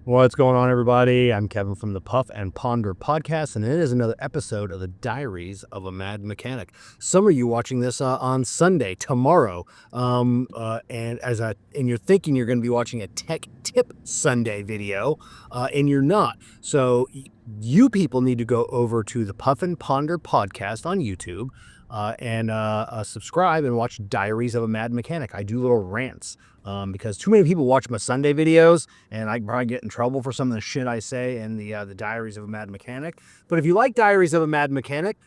What's going on, everybody? I'm Kevin from the Puff and Ponder podcast, and it is another episode of the Diaries of a Mad Mechanic. Some of you watching this on Sunday, tomorrow, and you're thinking you're going to be watching a Tech Tip Sunday video, and you're not. So you people need to go over to the Puff and Ponder podcast on YouTube. And subscribe and watch Diaries of a Mad Mechanic. I do little rants because too many people watch my Sunday videos, and I probably get in trouble for some of the shit I say in the Diaries of a Mad Mechanic. But if you like Diaries of a Mad Mechanic,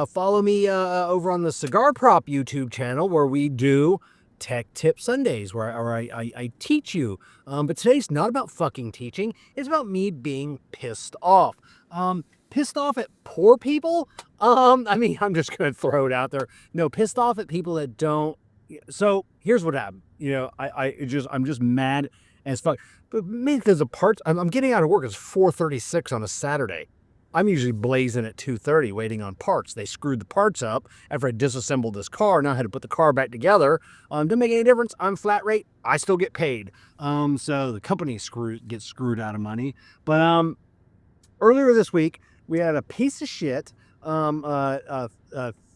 follow me over on the Cigar Prop YouTube channel, where we do Tech Tip Sundays, where I teach you. But today's not about fucking teaching. It's about me being pissed off. Pissed off at poor people? I'm just going to throw it out there. No, pissed off at people that don't. So here's what happened. I'm just mad as fuck. But maybe there's a part. I'm getting out of work. It's 4:36 on a Saturday. I'm usually blazing at 2:30 waiting on parts. They screwed the parts up after I disassembled this car. Now I had to put the car back together. Doesn't make any difference. I'm flat rate. I still get paid. So the company gets screwed out of money. But earlier this week, we had a piece of shit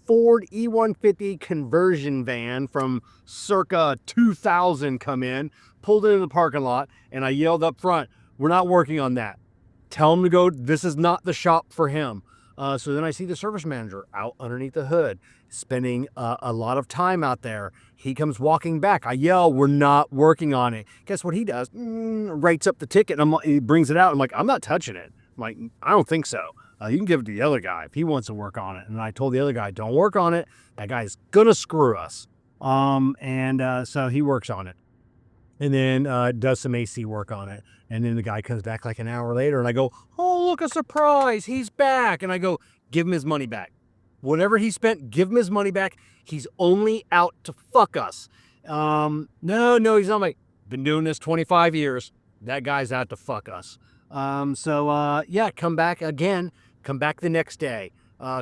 Ford E150 conversion van from circa 2000 come in, pulled into the parking lot, and I yelled up front, "We're not working on that. Tell him to go. This is not the shop for him." So then I see the service manager out underneath the hood, spending a lot of time out there. He comes walking back. I yell, "We're not working on it." Guess what he does? Writes up the ticket, and he brings it out. I'm like, "I'm not touching it." I'm like, "I don't think so. You can give it to the other guy if he wants to work on it." And I told the other guy, "Don't work on it. That guy's gonna screw us." So he works on it, and then does some AC work on it. And then the guy comes back like an hour later, and I go, "Oh, look, a surprise! He's back!" And I go, "Give him his money back. Whatever he spent, give him his money back. He's only out to fuck us." No, he's not. I'm like, "Been doing this 25 years. That guy's out to fuck us." Come back again. Come back the next day.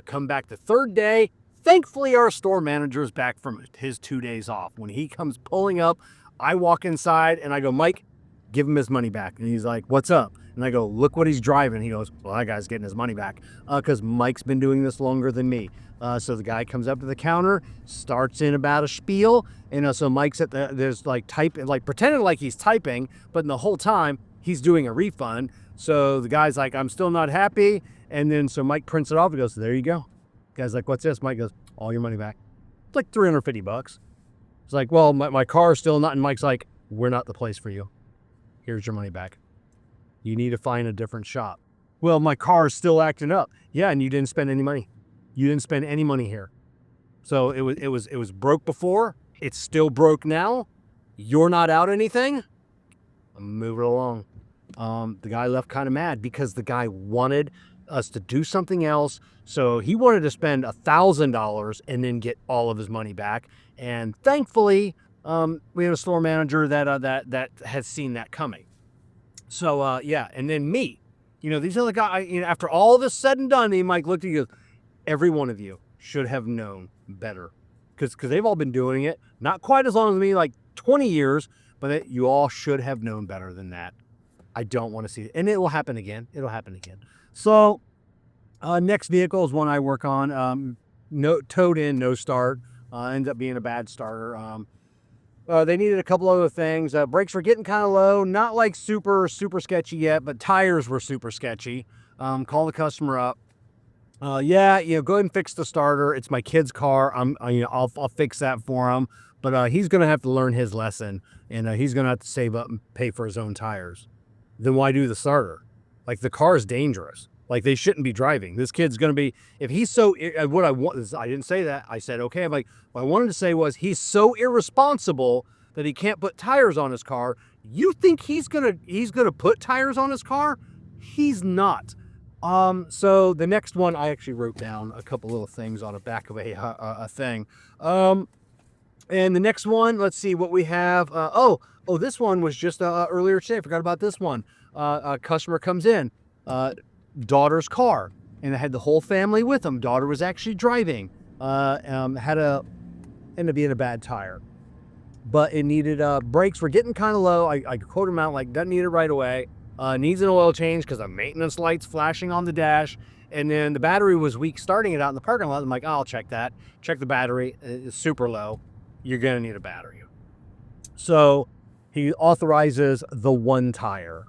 Come back the third day. Thankfully, our store manager is back from his 2 days off. When he comes pulling up, I walk inside and I go, "Mike, give him his money back." And he's like, "What's up?" And I go, "Look what he's driving." He goes, "Well, that guy's getting his money back," because Mike's been doing this longer than me. So the guy comes up to the counter, starts in about a spiel, and so Mike's there's like pretending like he's typing, but in the whole time he's doing a refund. So the guy's like, "I'm still not happy." And then so Mike prints it off and goes, "There you go." The guy's like, "What's this?" Mike goes, "All your money back." It's like $350. It's like, "Well, my car's still not." And Mike's like, "We're not the place for you. Here's your money back. You need to find a different shop." "Well, my car is still acting up." "Yeah, and you didn't spend any money. You didn't spend any money here. So it was broke before. It's still broke now. You're not out anything. Move it along." The guy left kind of mad because the guy wanted us to do something else. So he wanted to spend $1,000 and then get all of his money back. And thankfully, we had a store manager that has seen that coming. So and then me, these other guys, after all this said and done, Mike looked at you, goes, "Every one of you should have known better," because they've all been doing it, not quite as long as me, like 20 years, but you all should have known better than that. I don't want to see it. And it will happen again. It'll happen again. So next vehicle is one I work on. Towed in, no start. Ends up being a bad starter. They needed a couple other things. Brakes were getting kind of low. Not like super, super sketchy yet, but tires were super sketchy. Call the customer up. Go ahead and fix the starter. It's my kid's car. I'll fix that for him. But he's going to have to learn his lesson. And he's going to have to save up and pay for his own tires. Then why do the starter? Like, the car is dangerous. Like, they shouldn't be driving. This kid's going to be, if he's so, what I want is, I didn't say that. I said, okay. I'm like, what I wanted to say was, he's so irresponsible that he can't put tires on his car. You think he's going to put tires on his car? He's not. So the next one, I actually wrote down a couple little things on the back of a thing. And the next one, let's see what we have. This one was just earlier today. I forgot about this one. A customer comes in, daughter's car, and it had the whole family with them. Daughter was actually driving. Ended up being a bad tire, but it needed brakes were getting kind of low. I quoted him out like, "Doesn't need it right away." Needs an oil change because the maintenance light's flashing on the dash. And then the battery was weak starting it out in the parking lot. I'm like, oh, I'll check that. Check the battery. It's super low. You're going to need a battery. So he authorizes the one tire,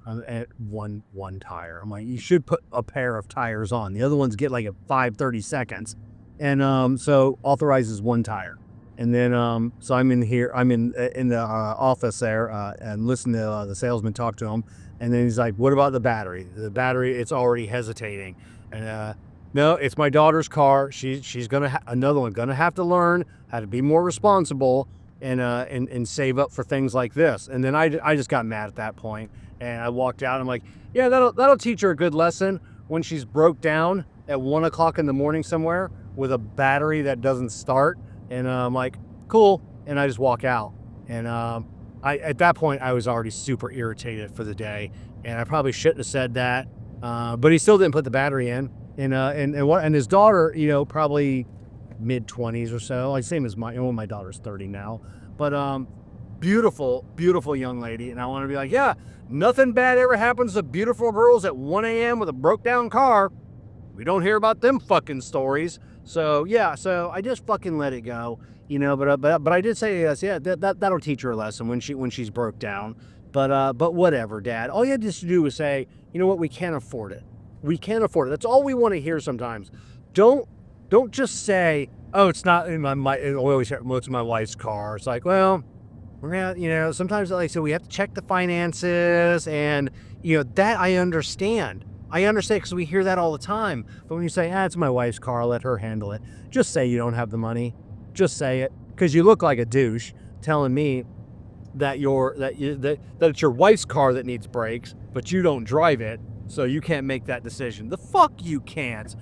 one tire. I'm like, you should put a pair of tires on. The other ones get like a 30 seconds. And so authorizes one tire. And then, so I'm in the office there and listen to the salesman talk to him. And then he's like, what about the battery? The battery, it's already hesitating. And no, it's my daughter's car. She's another one, gonna have to learn how to be more responsible and save up for things like this. And then I just got mad at that point, and I walked out. I'm like, yeah, that'll teach her a good lesson when she's broke down at 1 o'clock in the morning somewhere with a battery that doesn't start. And I'm like, cool. And I just walk out. And at that point, I was already super irritated for the day, and I probably shouldn't have said that. But he still didn't put the battery in. And his daughter, probably mid-20s or so, like same as my daughter's 30 now. But beautiful, beautiful young lady. And I want to be like, yeah, nothing bad ever happens to beautiful girls at 1 a.m. with a broke down car. We don't hear about them fucking stories. So yeah, so I just fucking let it go, But I did say yes, yeah, that'll teach her a lesson when she's broke down. But whatever, Dad. All you had to do was say, you know what, we can't afford it. We can't afford it. That's all we want to hear sometimes. Don't just say, oh, it's not in my. We always hear, well, it's my wife's car. It's like, well, we're gonna, sometimes like so we have to check the finances, and that I understand. I understand because we hear that all the time. But when you say, it's my wife's car, I'll let her handle it. Just say you don't have the money. Just say it, because you look like a douche telling me that it's your wife's car that needs brakes, but you don't drive it, so you can't make that decision. The fuck you can't.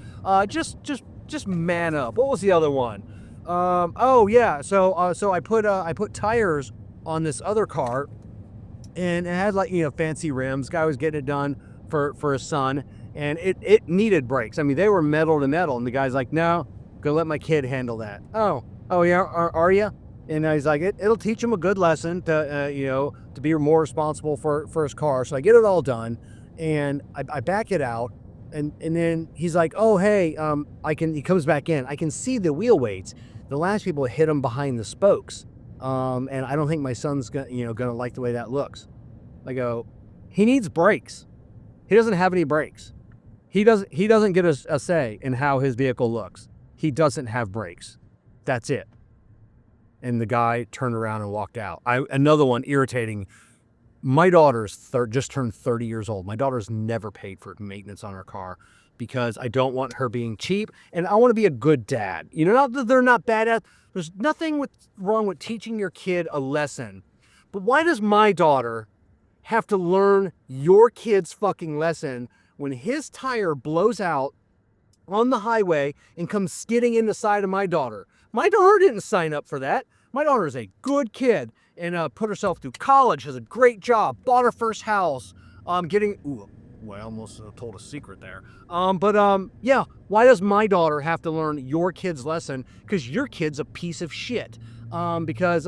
Just man up. What was the other one? Oh yeah. So I put tires on this other car, and it had like fancy rims. Guy was getting it done for his son, and it needed brakes. I mean, they were metal to metal, and the guy's like, no, gonna let my kid handle that. Oh yeah, are you? And he's like, it'll teach him a good lesson to be more responsible for his car. So I get it all done, and I back it out, and then he's like, oh hey, he comes back in. I can see the wheel weights. The last people hit him behind the spokes, and I don't think my son's gonna like the way that looks. I go, he needs brakes. He doesn't have any brakes. He doesn't get a say in how his vehicle looks. He doesn't have brakes. That's it. And the guy turned around and walked out. Another one irritating. My daughter's just turned 30 years old. My daughter's never paid for maintenance on her car because I don't want her being cheap, and I want to be a good dad. Not that they're not bad at. There's nothing wrong with teaching your kid a lesson. But why does my daughter have to learn your kid's fucking lesson when his tire blows out on the highway and comes skidding in the side of my daughter? My daughter didn't sign up for that. My daughter is a good kid and put herself through college, has a great job, bought her first house, I almost told a secret there. Yeah, why does my daughter have to learn your kid's lesson? Because your kid's a piece of shit. Because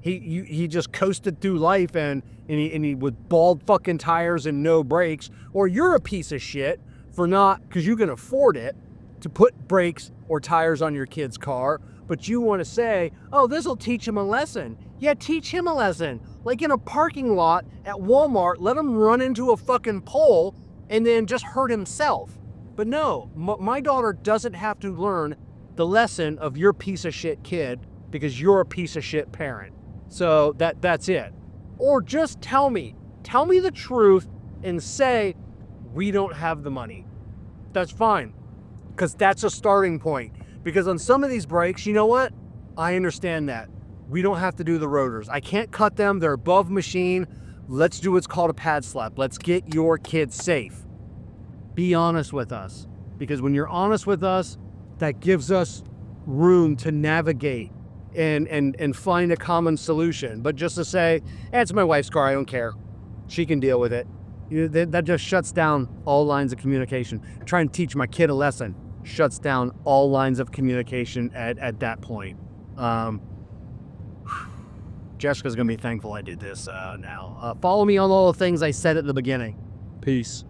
he just coasted through life and he with bald fucking tires and no brakes. Or you're a piece of shit for not, because you can afford it, to put brakes or tires on your kid's car, but you want to say, oh, this will teach him a lesson. Yeah, teach him a lesson. Like in a parking lot at Walmart, let him run into a fucking pole and then just hurt himself. But no, my daughter doesn't have to learn the lesson of your piece of shit kid because you're a piece of shit parent. So that's it. Or just tell me the truth and say, we don't have the money. That's fine. Because that's a starting point. Because on some of these brakes, you know what? I understand that. We don't have to do the rotors. I can't cut them. They're above machine. Let's do what's called a pad slap. Let's get your kid safe. Be honest with us. Because when you're honest with us, that gives us room to navigate and find a common solution. But just to say, it's my wife's car, I don't care. She can deal with it. That just shuts down all lines of communication. Try and teach my kid a lesson. Shuts down all lines of communication at that point. Jessica's gonna be thankful I did this now. Follow me on all the things I said at the beginning. Peace.